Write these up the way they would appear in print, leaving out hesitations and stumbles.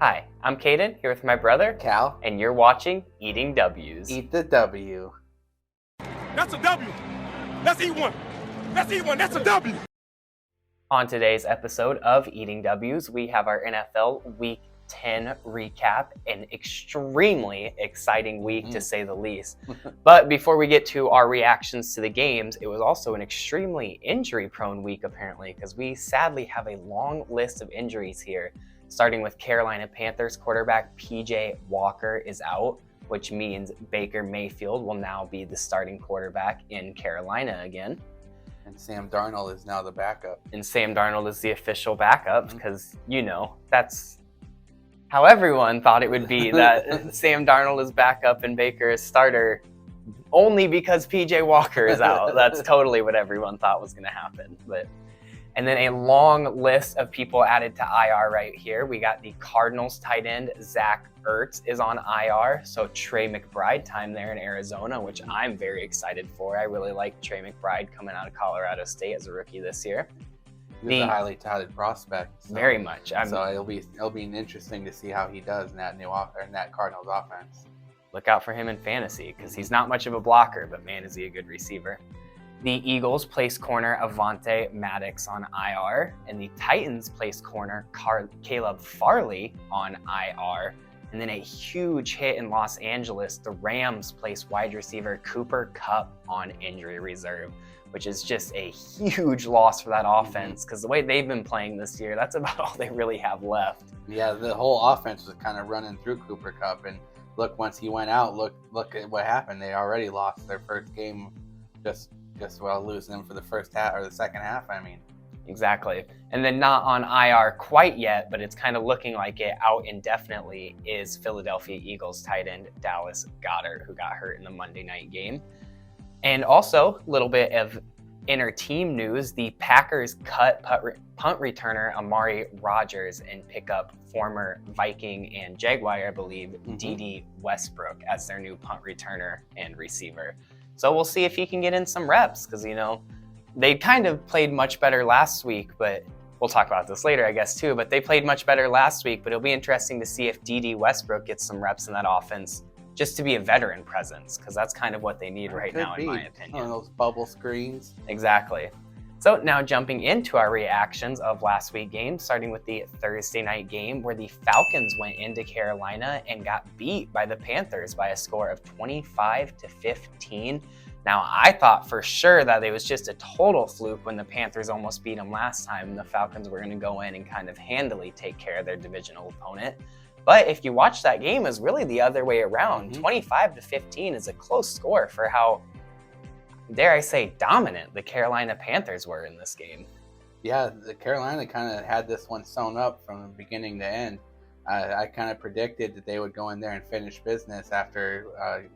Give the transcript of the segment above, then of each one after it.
Hi, I'm Caden, here with my brother, Cal, and you're watching Eating W's. eat the W. That's a W. Let's eat one. Let's eat one. That's a W. On today's episode of Eating W's, we have our NFL Week 10 recap, an extremely exciting week to say the least. But before we get to our reactions to the games, it was also an extremely injury-prone week apparently, because we sadly have a long list of injuries here. Starting with Carolina Panthers quarterback PJ Walker is out, which means Baker Mayfield will now be the starting quarterback in Carolina again. And Sam Darnold is now the backup. And Sam Darnold is the official backup because, that's how everyone thought it would be, that Sam Darnold is backup and Baker is starter only because PJ Walker is out. That's totally what everyone thought was going to happen. And then a long list of people added to IR right here. We got the Cardinals tight end, Zach Ertz is on IR. So Trey McBride time there in Arizona, which I'm very excited for. I really like Trey McBride coming out of Colorado State as a rookie this year. He's a highly touted prospect. So, very much. So it'll be interesting to see how he does in that Cardinals offense. Look out for him in fantasy because he's not much of a blocker, but man, is he a good receiver. The Eagles placed corner Avonte Maddox on IR, and the Titans placed corner Caleb Farley on IR. And then a huge hit in Los Angeles, the Rams placed wide receiver Cooper Kupp on injury reserve, which is just a huge loss for that offense because the way they've been playing this year, that's about all they really have left. Yeah, the whole offense was kind of running through Cooper Kupp, and look, once he went out, look at what happened. They already lost their first game just while losing them for the first half or the second half, Exactly. And then not on IR quite yet, but it's kind of looking like it out indefinitely, is Philadelphia Eagles tight end Dallas Goedert, who got hurt in the Monday night game. And also, a little bit of inter-team news, the Packers cut punt returner Amari Rodgers and pick up former Viking and Jaguar, I believe, Dede Westbrook as their new punt returner and receiver. So we'll see if he can get in some reps because, they kind of played much better last week, but we'll talk about this later, I guess, too. But they played much better last week, but it'll be interesting to see if Dede Westbrook gets some reps in that offense just to be a veteran presence because that's kind of what they need right now, in my opinion. One of those bubble screens. Exactly. So now jumping into our reactions of last week's game, starting with the Thursday night game where the Falcons went into Carolina and got beat by the Panthers by a score of 25-15. Now, I thought for sure that it was just a total fluke when the Panthers almost beat them last time and the Falcons were going to go in and kind of handily take care of their divisional opponent. But if you watch that game, it was really the other way around. 25-15 is a close score for how, dare I say, dominant the Carolina Panthers were in this game. Yeah, the Carolina kind of had this one sewn up from beginning to end. I kind of predicted that they would go in there and finish business after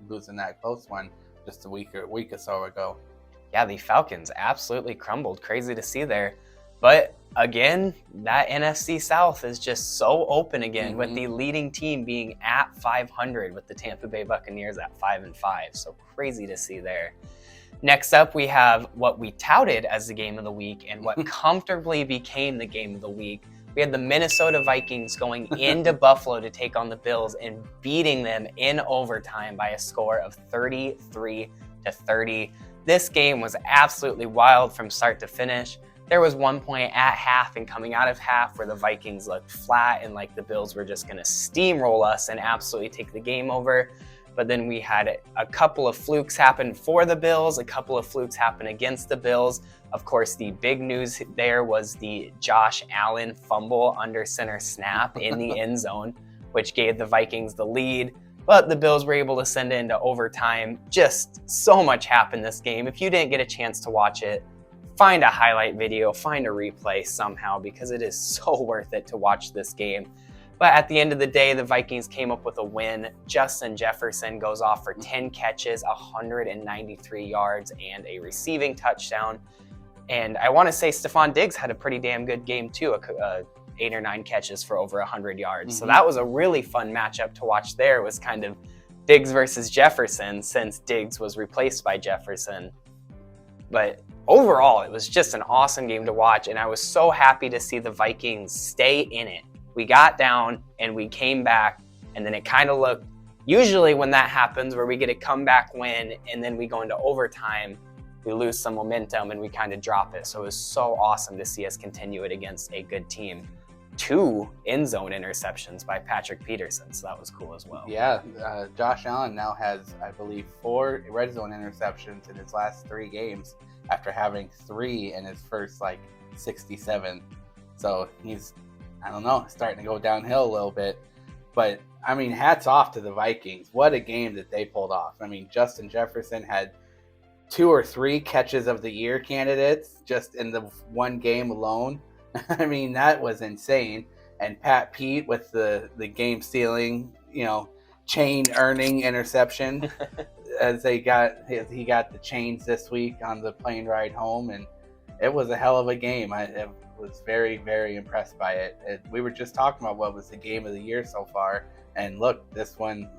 losing that close one just a week or so ago. Yeah, the Falcons absolutely crumbled. Crazy to see there. But again, that NFC South is just so open again with the leading team being at 500 with the Tampa Bay Buccaneers at 5-5. So crazy to see there. Next up, we have what we touted as the game of the week and what comfortably became the game of the week. We had the Minnesota Vikings going into Buffalo to take on the Bills and beating them in overtime by a score of 33-30. This game was absolutely wild from start to finish. There was one point at half and coming out of half where the Vikings looked flat and like the Bills were just going to steamroll us and absolutely take the game over. But then we had a couple of flukes happen for the Bills, a couple of flukes happen against the Bills. Of course, the big news there was the Josh Allen fumble under center snap in the end zone, which gave the Vikings the lead. But the Bills were able to send it into overtime. Just so much happened this game. If you didn't get a chance to watch it, find a highlight video, find a replay somehow because it is so worth it to watch this game. But at the end of the day, the Vikings came up with a win. Justin Jefferson goes off for 10 catches, 193 yards, and a receiving touchdown. And I want to say Stephon Diggs had a pretty damn good game too, 8 or 9 catches for over 100 yards. So that was a really fun matchup to watch there. It was kind of Diggs versus Jefferson since Diggs was replaced by Jefferson. But overall, it was just an awesome game to watch, and I was so happy to see the Vikings stay in it we got down and we came back, and then it kind of looked, usually when that happens where we get a comeback win and then we go into overtime, we lose some momentum and we kind of drop it. So it was so awesome to see us continue it against a good team. 2 end zone interceptions by Patrick Peterson, so that was cool as well. Yeah, Josh Allen now has, I believe, 4 red zone interceptions in his last 3 games after having 3 in his first 67. So he's, I don't know, starting to go downhill a little bit. But I mean, hats off to the Vikings. What a game that they pulled off. I mean, Justin Jefferson had 2 or 3 catches of the year candidates just in the one game alone. I mean, that was insane. And Pat Pete with the game stealing, chain earning interception as he got the chains this week on the plane ride home, and it was a hell of a game. I was very, very impressed by it. We were just talking about what was the game of the year so far, and look, this one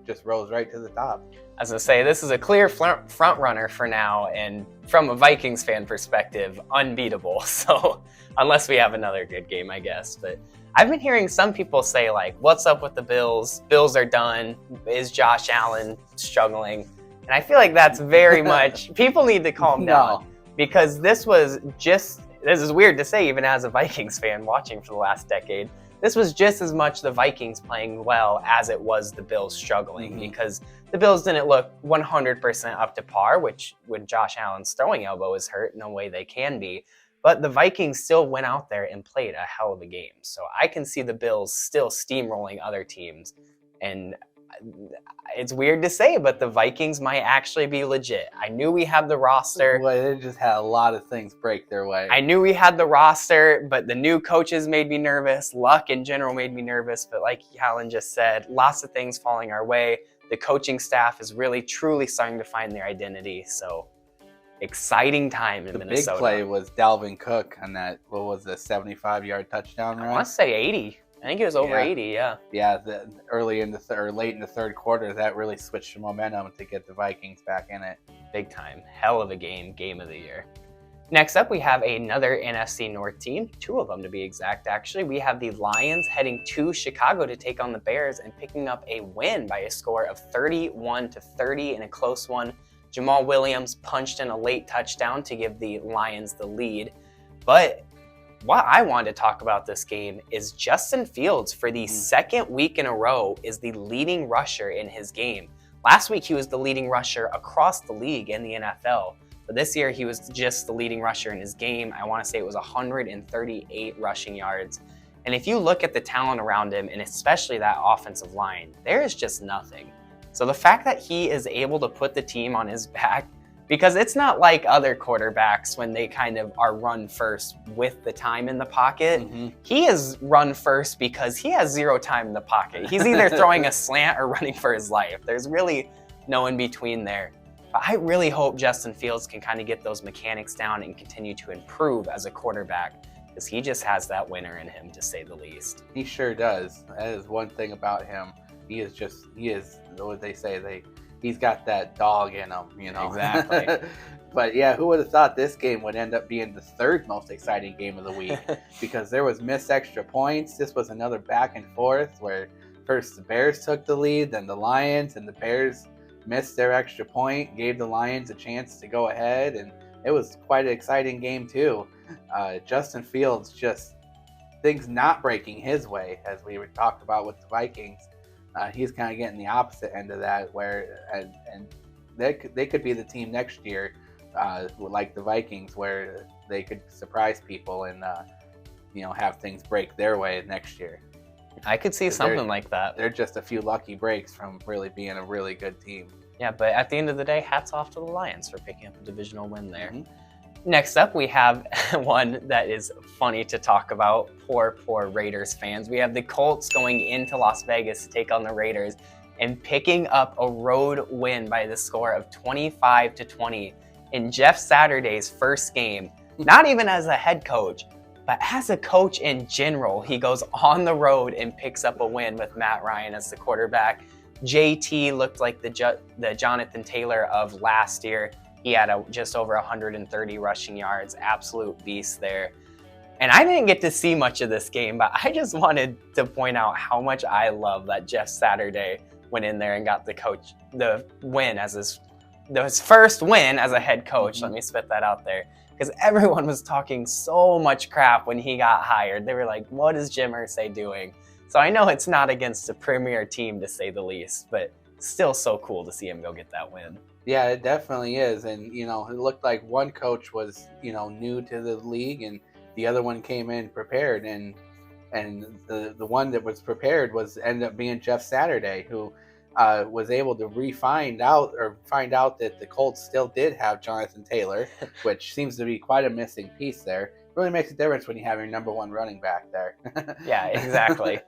just rose right to the top. As I say, this is a clear front runner for now, and from a Vikings fan perspective, unbeatable. So unless we have another good game, I guess. But I've been hearing some people say, what's up with the Bills? Bills are done. Is Josh Allen struggling? And I feel like that's very much, people need to calm down, because this is weird to say even as a Vikings fan watching for the last decade. This was just as much the Vikings playing well as it was the Bills struggling, because the Bills didn't look 100% up to par, which when Josh Allen's throwing elbow is hurt, no way they can be. But the Vikings still went out there and played a hell of a game. So I can see the Bills still steamrolling other teams. And it's weird to say, but the Vikings might actually be legit. I knew we had the roster. Well, they just had a lot of things break their way. I knew we had the roster, but the new coaches made me nervous. Luck in general made me nervous. But like Alan just said, lots of things falling our way. The coaching staff is really, truly starting to find their identity. So exciting time in Minnesota. The big play was Dalvin Cook on that, 75-yard touchdown run? I want to say 80. I think it was over 80, yeah. Yeah, late in the third quarter, that really switched the momentum to get the Vikings back in it. Big time. Hell of a game of the year. Next up, we have another NFC North team, 2 of them to be exact, actually. We have the Lions heading to Chicago to take on the Bears and picking up a win by a score of 31-30 in a close one. Jamal Williams punched in a late touchdown to give the Lions the lead. But what I wanted to talk about this game is Justin Fields, for the second week in a row, is the leading rusher in his game. Last week, he was the leading rusher across the league in the NFL. But this year, he was just the leading rusher in his game. I want to say it was 138 rushing yards. And if you look at the talent around him, and especially that offensive line, there is just nothing. So the fact that he is able to put the team on his back, because it's not like other quarterbacks when they kind of are run first with the time in the pocket. He is run first because he has 0 time in the pocket. He's either throwing a slant or running for his life. There's really no in between there. But I really hope Justin Fields can kind of get those mechanics down and continue to improve as a quarterback, because he just has that winner in him, to say the least. He sure does. That is one thing about him. He is what they say, he's got that dog in him, Exactly. But yeah, who would have thought this game would end up being the 3rd most exciting game of the week? Because there was missed extra points. This was another back and forth where first the Bears took the lead, then the Lions, and the Bears missed their extra point, gave the Lions a chance to go ahead, and it was quite an exciting game too. Justin Fields, just things not breaking his way, as we talked about with the Vikings. He's kind of getting the opposite end of that, where and they could be the team next year, like the Vikings, where they could surprise people and have things break their way next year. I could see something like that. They're just a few lucky breaks from really being a really good team. Yeah, but at the end of the day, hats off to the Lions for picking up a divisional win there. Next up, we have one that is funny to talk about. Poor Raiders fans. We have the Colts going into Las Vegas to take on the Raiders and picking up a road win by the score of 25-20 in Jeff Saturday's first game. Not even as a head coach, but as a coach in general. He goes on the road and picks up a win with Matt Ryan as the quarterback. JT looked like the Jonathan Taylor of last year. He had just over 130 rushing yards. Absolute beast there. And I didn't get to see much of this game, but I just wanted to point out how much I love that Jeff Saturday went in there and got the win as his first win as a head coach. Let me spit that out there. Because everyone was talking so much crap when he got hired. They were like, what is Jim Irsay doing? So I know it's not against a premier team, to say the least, but still so cool to see him go get that win. Yeah, it definitely is. And, it looked like one coach was, new to the league and the other one came in prepared. And the one that was prepared ended up being Jeff Saturday, who was able to find out that the Colts still did have Jonathan Taylor, which seems to be quite a missing piece there. Really makes a difference when you have your number one running back there. Yeah, exactly.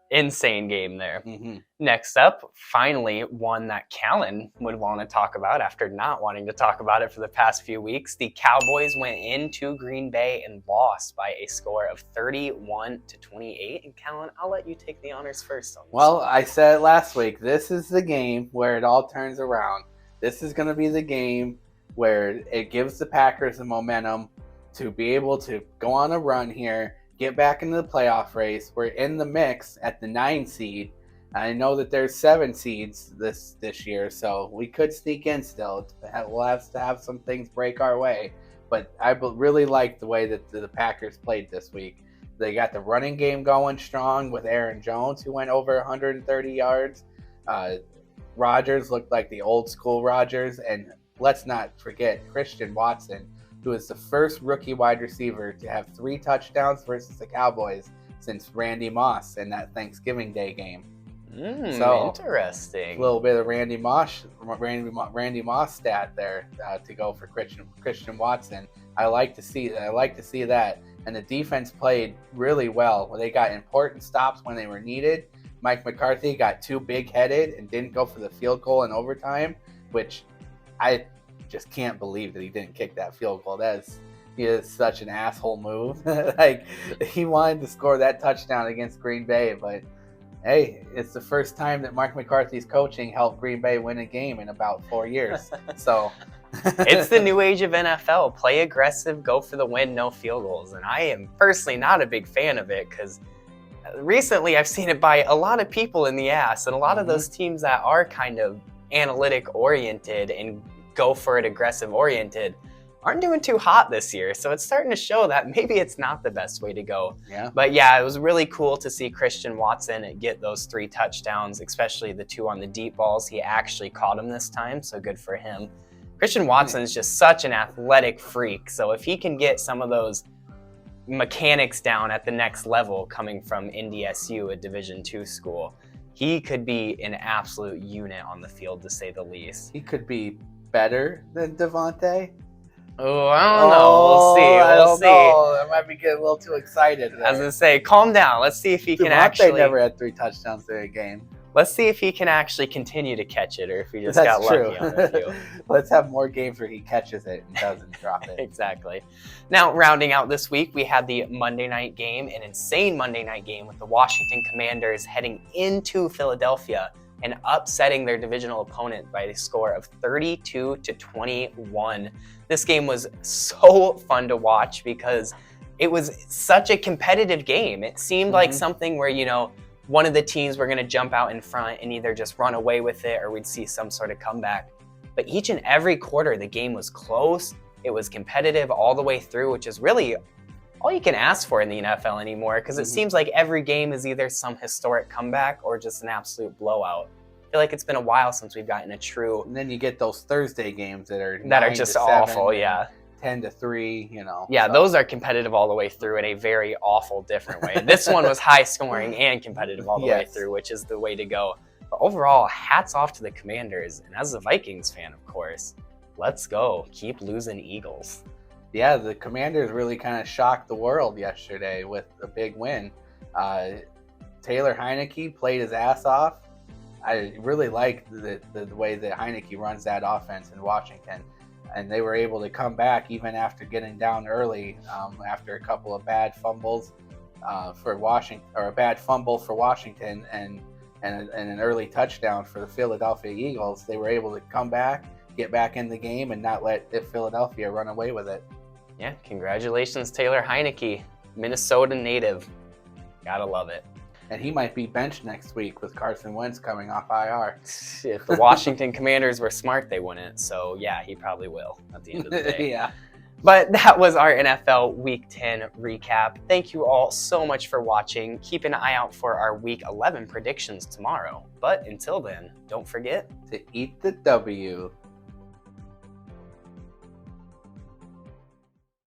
Insane game there. Mm-hmm. Next up, finally, one that Callan would want to talk about after not wanting to talk about it for the past few weeks. The Cowboys went into Green Bay and lost by a score of 31-28. And Callan, I'll let you take the honors first on this. Well, I said it last week. This is the game where it all turns around. This is going to be the game where it gives the Packers the momentum to be able to go on a run here, get back into the playoff race. We're in the mix at the 9 seed. I know that there's 7 seeds this year, so we could sneak in still. We'll have to have some things break our way. But I really like the way that the Packers played this week. They got the running game going strong with Aaron Jones, who went over 130 yards. Rodgers looked like the old school Rodgers. And let's not forget Christian Watson, who is the first rookie wide receiver to have 3 touchdowns versus the Cowboys since Randy Moss in that Thanksgiving Day game. So interesting. A little bit of Randy Moss stat there to go for Christian Watson. I like to see that. And the defense played really well. They got important stops when they were needed. Mike McCarthy got too big-headed and didn't go for the field goal in overtime, which I just can't believe that he didn't kick that field goal. He is such an asshole move. Like, he wanted to score that touchdown against Green Bay, but hey, it's the first time that Mike McCarthy's coaching helped Green Bay win a game in about 4 years. So it's the new age of NFL. Play aggressive, go for the win, no field goals. And I am personally not a big fan of it because recently I've seen it by a lot of people in the ass, and a lot of those teams that are kind of analytic oriented and go for it aggressive oriented aren't doing too hot this year. So it's starting to show that maybe it's not the best way to go. Yeah. But yeah, it was really cool to see Christian Watson get those 3 touchdowns, especially the 2 on the deep balls. He actually caught them this time, so good for him. Christian Watson is just such an athletic freak. So if he can get some of those mechanics down at the next level coming from NDSU, a Division II school, he could be an absolute unit on the field, to say the least. He could be better than Devontae. Oh, I don't know. We'll see. I might be getting a little too excited. I was gonna say, calm down. Let's see if he can actually. Devontae never had 3 touchdowns in a game. Let's see if he can actually continue to catch it, or if he just got lucky on a few. Let's have more games where he catches it and doesn't drop it. Exactly. Now, rounding out this week, we had the Monday night game, an insane Monday night game with the Washington Commanders heading into Philadelphia and upsetting their divisional opponent by a score of 32-21. This game was so fun to watch because it was such a competitive game. It seemed like something where, one of the teams were going to jump out in front and either just run away with it or we'd see some sort of comeback. But each and every quarter, the game was close. It was competitive all the way through, which is really all you can ask for in the NFL anymore, because it seems like every game is either some historic comeback or just an absolute blowout. I feel like it's been a while since we've gotten a true... And then you get those Thursday games that are just awful, yeah. 10-3, Yeah, so. Those are competitive all the way through in a very awful, different way. This one was high scoring and competitive all the way through, which is the way to go. But overall, hats off to the Commanders. And as a Vikings fan, of course, let's go. Keep losing Eagles. Yeah, the Commanders really kind of shocked the world yesterday with a big win. Taylor Heinicke played his ass off. I really like the way that Heinicke runs that offense in Washington. And they were able to come back even after getting down early after a couple of bad fumbles for Washington, or a bad fumble for Washington and an early touchdown for the Philadelphia Eagles. They were able to come back, get back in the game, and not let Philadelphia run away with it. Yeah, congratulations, Taylor Heinicke. Minnesota native. Gotta love it. And he might be benched next week with Carson Wentz coming off IR. If the Washington Commanders were smart, they wouldn't. So yeah, he probably will at the end of the day. Yeah. But that was our NFL Week 10 recap. Thank you all so much for watching. Keep an eye out for our Week 11 predictions tomorrow. But until then, don't forget To eat the W.